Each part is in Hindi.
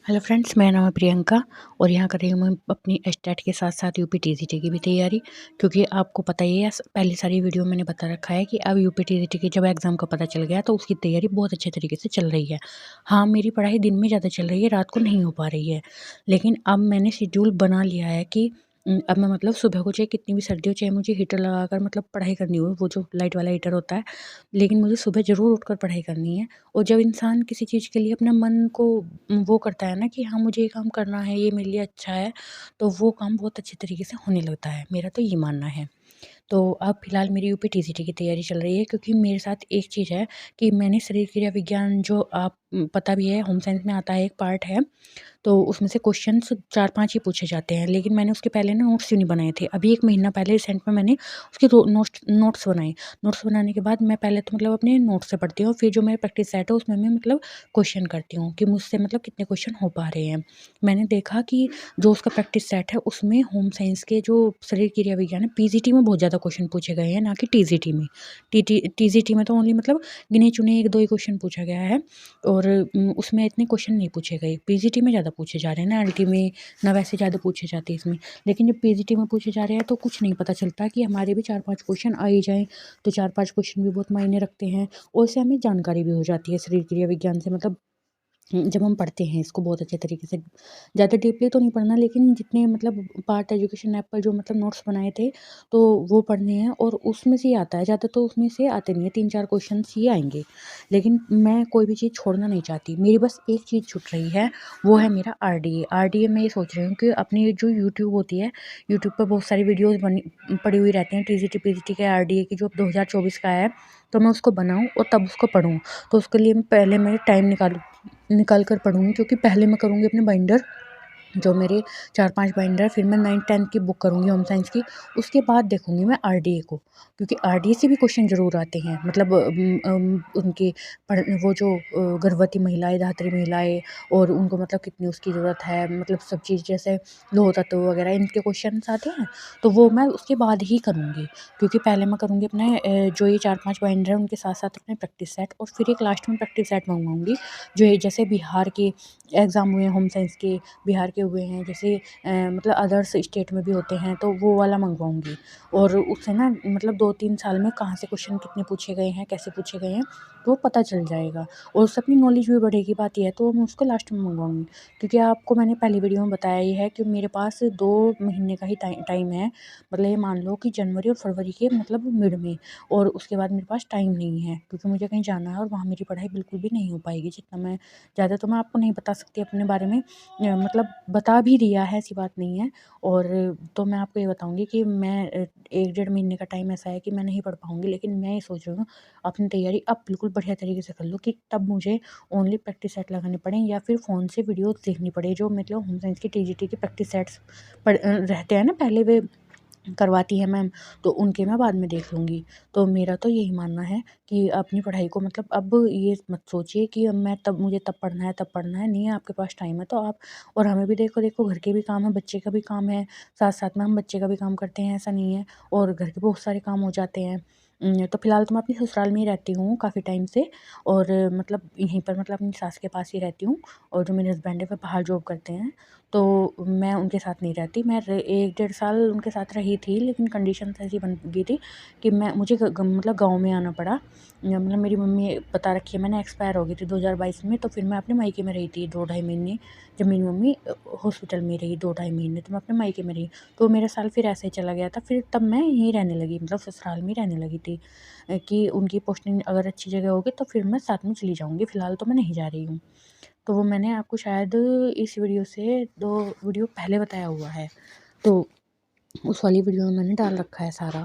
हेलो फ्रेंड्स, मेरा नाम है प्रियंका और यहाँ कर रही हूँ मैं अपनी एस्टेट के साथ साथ यूपी टीजीटी की भी तैयारी। क्योंकि आपको पता ही है, पहली सारी वीडियो मैंने बता रखा है कि अब यूपी टीजीटी के जब एग्ज़ाम का पता चल गया तो उसकी तैयारी बहुत अच्छे तरीके से चल रही है। हाँ, मेरी पढ़ाई दिन में ज़्यादा चल रही है, रात को नहीं हो पा रही है। लेकिन अब मैंने शेड्यूल बना लिया है कि अब मैं मतलब सुबह को चाहे कितनी भी सर्दी हो, चाहे मुझे हीटर लगाकर मतलब पढ़ाई करनी हो, वो जो लाइट वाला हीटर होता है, लेकिन मुझे सुबह ज़रूर उठकर पढ़ाई करनी है। और जब इंसान किसी चीज़ के लिए अपने मन को वो करता है ना कि हाँ, मुझे ये काम करना है, ये मेरे लिए अच्छा है, तो वो काम बहुत अच्छे तरीके से होने लगता है। मेरा तो ये मानना है। तो अब फ़िलहाल मेरी यूपी टीजीटी की तैयारी चल रही है, क्योंकि मेरे साथ एक चीज़ है कि मैंने शरीर क्रिया विज्ञान, जो आप पता भी है, होम साइंस में आता है, एक पार्ट है। तो उसमें से क्वेश्चंस 4-5 ही पूछे जाते हैं, लेकिन मैंने उसके पहले ना नोट्स भी नहीं बनाए थे। अभी 1 महीना पहले रिसेंट में मैंने उसके नोट्स बनाए। नोट्स बनाने के बाद मैं पहले तो मतलब अपने नोट्स से पढ़ती हूँ, फिर जो मेरा प्रैक्टिस सेट है उसमें मैं मतलब क्वेश्चन करती हूँ कि मुझसे मतलब कितने क्वेश्चन हो पा रहे हैं। मैंने देखा कि जो उसका प्रैक्टिस सेट है उसमें होम साइंस के जो शरीर क्रिया विज्ञान है, पीजीटी में बहुत ज़्यादा क्वेश्चन पूछे गए हैं, ना कि टीजीटी में। टीजीटी में तो ओनली मतलब गिने-चुने 1-2 ही क्वेश्चन पूछा गया है और उसमें इतने क्वेश्चन नहीं पूछे गए। पीजीटी में ज़्यादा पूछे जा रहे हैं ना, एलटी में ना वैसे ज़्यादा पूछे जाते हैं इसमें। लेकिन जब पीजीटी में पूछे जा रहे हैं तो कुछ नहीं पता चलता कि हमारे भी 4-5 क्वेश्चन आ ही जाएँ, तो 4-5 क्वेश्चन भी बहुत मायने रखते हैं और इससे हमें जानकारी भी हो जाती है शरीर क्रिया विज्ञान से। मतलब जब हम पढ़ते हैं इसको बहुत अच्छे तरीके से, ज़्यादा डीपली तो नहीं पढ़ना, लेकिन जितने मतलब पार्ट एजुकेशन ऐप पर जो मतलब नोट्स बनाए थे, तो वो पढ़ने हैं और उसमें से ही आता है। ज़्यादा तो उसमें से आते नहीं है, 3-4 क्वेश्चंस ही आएँगे। लेकिन मैं कोई भी चीज़ छोड़ना नहीं चाहती। मेरी बस एक चीज़ छूट रही है, वो है मेरा आरडीए। आरडीए मैं ये सोच रही हूँ कि अपनी जो यूट्यूब होती है, यूट्यूब पर बहुत सारी वीडियोज़ बनी पड़ी हुई रहती हैं टीजीटी, पीजीटी के आरडीए की, जो 2024 का है, तो मैं उसको बनाऊँ और तब उसको पढूँ। तो उसके लिए मैं टाइम निकाल कर पढूँगी, क्योंकि पहले मैं करूँगी अपने बाइंडर, जो मेरे 4-5 बाइंडर, फिर मैं 9th-10th की बुक करूँगी होम साइंस की, उसके बाद देखूँगी मैं आरडीए को। क्योंकि आरडीए से भी क्वेश्चन ज़रूर आते हैं, मतलब उनके वो जो गर्भवती महिलाएँ, धात्री महिलाएँ, और उनको मतलब कितनी उसकी ज़रूरत है, मतलब सब चीज़ जैसे लोह तत्व वगैरह, इनके क्वेश्चन्स आते हैं, तो वो मैं उसके बाद ही करूँगी। क्योंकि पहले मैं करूँगी अपने जो ये 4-5 बाइंडर हैं उनके साथ-साथ अपने प्रैक्टिस सेट, और फिर एक लास्ट में प्रैक्टिस सेट मँगवाऊँगी, जो ये जैसे बिहार के एग्ज़ाम हुए हैं होम साइंस के, बिहार के हुए हैं, जैसे मतलब अदर्स स्टेट में भी होते हैं, तो वो वाला मँगवाऊँगी। और उससे ना मतलब 2-3 साल में कहाँ से क्वेश्चन कितने पूछे गए हैं, कैसे पूछे गए हैं, तो वो पता चल जाएगा और उससे अपनी नॉलेज भी बढ़ेगी। बात ये है, तो मैं उसको लास्ट में मँगवाऊँगी। क्योंकि आपको मैंने पहली वीडियो में बताया ही है कि मेरे पास 2 महीने का ही टाइम है। मतलब ये मान लो कि जनवरी और फरवरी के मतलब मिड में, और उसके बाद मेरे पास टाइम नहीं है, क्योंकि मुझे कहीं जाना है और वहाँ मेरी पढ़ाई बिल्कुल भी नहीं हो पाएगी। जितना मैं ज़्यादा तो मैं आपको नहीं बता सकती अपने बारे में, मतलब बता भी दिया है, ऐसी बात नहीं है। और तो मैं आपको ये बताऊँगी कि मैं 1 डेढ़ महीने का टाइम ऐसा है कि मैं नहीं पढ़ पाऊँगी, लेकिन मैं ये सोच रही हूँ अपनी तैयारी अब बिल्कुल बढ़िया तरीके से कर लूँ, कि तब मुझे ओनली प्रैक्टिस सेट लगाने पड़ें या फिर फ़ोन से वीडियोज़ देखनी पड़े, जो मतलब होम साइंस की टीजीटी के प्रैक्टिस सेट्स रहते हैं ना, पहले वे करवाती है मैम, तो उनके मैं बाद में देख लूँगी। तो मेरा तो यही मानना है कि अपनी पढ़ाई को मतलब अब ये मत सोचिए कि अब मुझे तब पढ़ना है, तब पढ़ना है, नहीं है आपके पास टाइम है तो आप, और हमें भी देखो घर के भी काम है, बच्चे का भी काम है, साथ-साथ में हम बच्चे का भी काम करते हैं, ऐसा नहीं है, और घर के बहुत सारे काम हो जाते हैं। तो फ़िलहाल तो मैं अपने ससुराल में ही रहती हूँ काफ़ी टाइम से, और मतलब यहीं पर मतलब अपनी सास के पास ही रहती हूँ, और जो मेरे हस्बैंड है वो बाहर जॉब करते हैं, तो मैं उनके साथ नहीं रहती। मैं 1 डेढ़ साल उनके साथ रही थी, लेकिन कंडीशंस ऐसी बन गई थी कि मुझे मतलब गाँव में आना पड़ा। मतलब मेरी मम्मी, बता रखी है मैंने, एक्सपायर हो गई थी 2022 में, तो फिर मैं अपने मायके में रही थी 2 ढाई महीने। जब मेरी मम्मी हॉस्पिटल में रही 2 ढाई महीने, तो मैं अपने मायके में रही। तो मेरा साल फिर ऐसे ही चला गया था, फिर तब मैं यहीं रहने लगी, मतलब ससुराल में ही रहने लगी थी, कि उनकी पोस्टिंग अगर अच्छी जगह होगी तो फिर मैं साथ में चली जाऊँगी, फ़िलहाल तो मैं नहीं जा रही हूँ। तो वो मैंने आपको शायद इस वीडियो से 2 वीडियो पहले बताया हुआ है। तो उस वाली वीडियो में मैंने डाल रखा है सारा।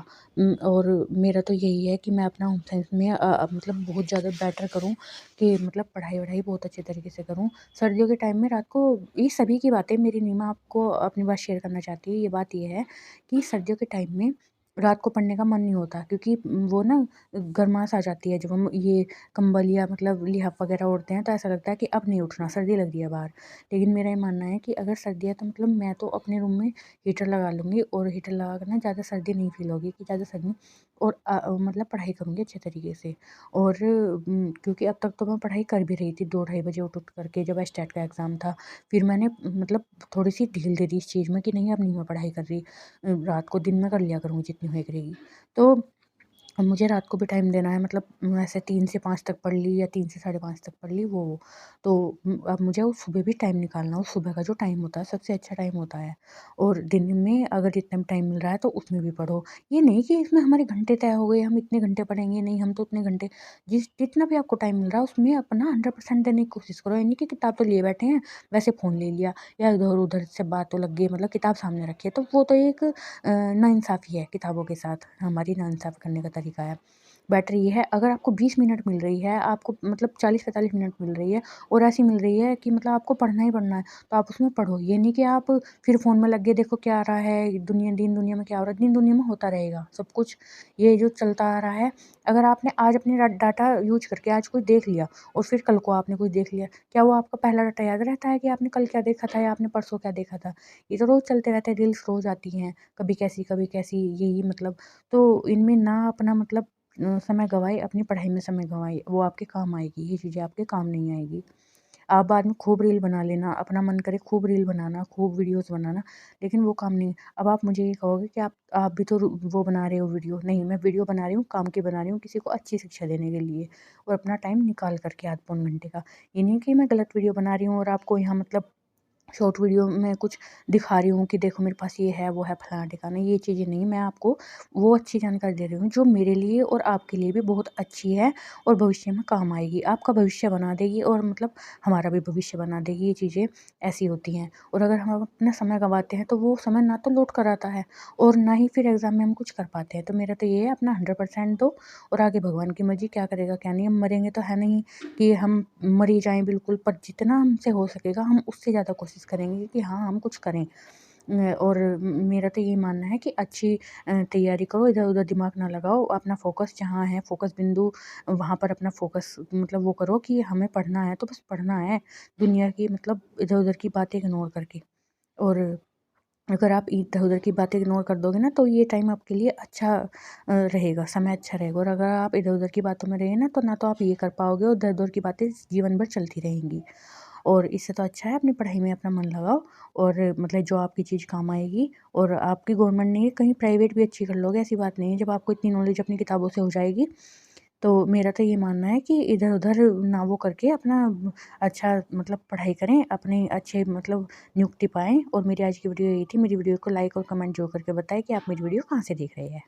और मेरा तो यही है कि मैं अपना होम साइंस में मतलब बहुत ज़्यादा बेटर करूँ, कि मतलब पढ़ाई-वढ़ाई बहुत अच्छे तरीके से करूँ। सर्दियों के टाइम में रात को, ये सभी की बातें मेरी नहीं, मैं आपको अपनी बात शेयर करना चाहती हूँ। ये बात ये है कि सर्दियों के टाइम में रात को पढ़ने का मन नहीं होता, क्योंकि वो ना गर्माहट आ जाती है जब हम ये कंबल या मतलब लिहाफ वगैरह ओढ़ते हैं, तो ऐसा लगता है कि अब नहीं उठना, सर्दी लग रही है बाहर। लेकिन मेरा ये मानना है कि अगर सर्दी है तो मतलब मैं तो अपने रूम में हीटर लगा लूँगी, और हीटर लगा कर ना ज़्यादा सर्दी नहीं फ़ील होगी कि ज़्यादा सर्दी, और मतलब पढ़ाई करूँगी अच्छे तरीके से। और क्योंकि अब तक तो मैं पढ़ाई कर भी रही थी 2 ढाई बजे उठ करके, जब एस्टेट का एग्ज़ाम था। फिर मैंने मतलब थोड़ी-सी ढील दे दी इस चीज़ में कि नहीं, अब नहीं मैं पढ़ाई कर रही। रात को दिन में कर लिया करूँगी जितनी होए करेगी। तो अब मुझे रात को भी टाइम देना है, मतलब ऐसे 3 से 5 तक पढ़ ली या 3 से साढ़े 5 तक पढ़ ली वो। तो अब मुझे उस सुबह भी टाइम निकालना, उस सुबह का जो टाइम होता है सबसे अच्छा टाइम होता है। और दिन में अगर जितना भी टाइम मिल रहा है तो उसमें भी पढ़ो। ये नहीं कि इसमें हमारे घंटे तय हो गए, हम इतने घंटे पढ़ेंगे, नहीं हम तो उतने घंटे, जितना भी आपको टाइम मिल रहा है उसमें अपना 100% देने की कोशिश करो। ये नहीं कि किताब तो लिए बैठे हैं, वैसे फ़ोन ले लिया या इधर-उधर से बातों लग गई, मतलब किताब सामने रखी है, तो वो तो एक नाइंसाफ़ी है किताबों के साथ, हमारी नाइंसाफ़ी करने का तरीका है। बेटर ये है, अगर आपको 20 मिनट मिल रही है, आपको मतलब 40-45 मिनट मिल रही है और ऐसी मिल रही है कि मतलब आपको पढ़ना ही पढ़ना है, तो आप उसमें पढ़ो। ये नहीं कि आप फिर फ़ोन में लग गए, देखो क्या आ रहा है, दीन दुनिया में क्या हो रहा है, दीन दुनिया में होता रहेगा सब कुछ, ये जो चलता आ रहा है। अगर आपने आज अपनी डाटा यूज़ करके आज कुछ देख लिया और फिर कल को आपने कुछ देख लिया, क्या वो आपका पहला डाटा याद रहता है कि आपने कल क्या देखा था या आपने परसों क्या देखा था? ये तो रोज़ चलते रहते हैं, रील्स रोज़ आती हैं, कभी कैसी, यही मतलब। तो इनमें ना अपना मतलब समय गँवाएँ, अपनी पढ़ाई में समय गँवाएँ, वो आपके काम आएगी, ये चीज़ें आपके काम नहीं आएगी। आप बाद में खूब रील बना लेना, अपना मन करे खूब रील बनाना, खूब वीडियोज़ बनाना, लेकिन वो काम नहीं। अब आप मुझे ये कहोगे कि आप भी तो वो बना रहे हो वीडियो, नहीं, मैं वीडियो बना रही हूँ, काम की बना रही हूँ, किसी को अच्छी शिक्षा देने के लिए, और अपना टाइम निकाल कर के आध पौन घंटे का। ये नहीं कि मैं गलत वीडियो बना रही हूँ और आपको यहाँ मतलब शॉर्ट वीडियो में कुछ दिखा रही हूँ कि देखो मेरे पास ये है, वो है, फलाना-ढिकाना, ये चीज़ें नहीं। मैं आपको वो अच्छी जानकारी दे रही हूँ जो मेरे लिए और आपके लिए भी बहुत अच्छी है और भविष्य में काम आएगी। आपका भविष्य बना देगी और मतलब हमारा भी भविष्य बना देगी, ये चीज़ें ऐसी होती हैं। और अगर हम अपना समय गँवाते हैं तो वो समय ना तो लौट कर आता है और ना ही फिर एग्ज़ाम में हम कुछ कर पाते हैं। तो मेरा तो ये है, अपना 100% दो, और आगे भगवान की मर्ज़ी, क्या करेगा क्या नहीं। हम मरेंगे तो है नहीं कि हम मर ही जाएँ बिल्कुल, पर जितना हमसे हो सकेगा हम उससे ज़्यादा कोशिश करेंगे कि हाँ, हम कुछ करें। और मेरा तो यही मानना है कि अच्छी तैयारी करो, इधर-उधर दिमाग ना लगाओ, अपना फ़ोकस जहाँ है, फ़ोकस बिंदु वहाँ पर अपना फ़ोकस मतलब वो करो कि हमें पढ़ना है तो बस पढ़ना है, दुनिया की मतलब इधर-उधर की बातें इग्नोर करके। और अगर आप इधर-उधर की बातें इग्नोर कर दोगे ना, तो ये टाइम आपके लिए अच्छा रहेगा, समय अच्छा रहेगा। और अगर आप इधर-उधर की बातों में रहे ना तो आप ये कर पाओगे, और इधर-उधर की बातें जीवन भर चलती रहेंगी। और इससे तो अच्छा है अपनी पढ़ाई में अपना मन लगाओ, और मतलब जो आपकी चीज़ काम आएगी। और आपकी गवर्नमेंट नहीं है, कहीं प्राइवेट भी अच्छी कर लोगे, ऐसी बात नहीं है। जब आपको इतनी नॉलेज अपनी किताबों से हो जाएगी, तो मेरा तो ये मानना है कि इधर-उधर ना वो करके अपना अच्छा मतलब पढ़ाई करें, अपने अच्छे मतलब नियुक्ति पाएँ। और मेरी आज की वीडियो यही थी। मेरी वीडियो को लाइक और कमेंट ज़रूर करके बताएँ कि आप मेरी वीडियो कहाँ से देख रहे हैं।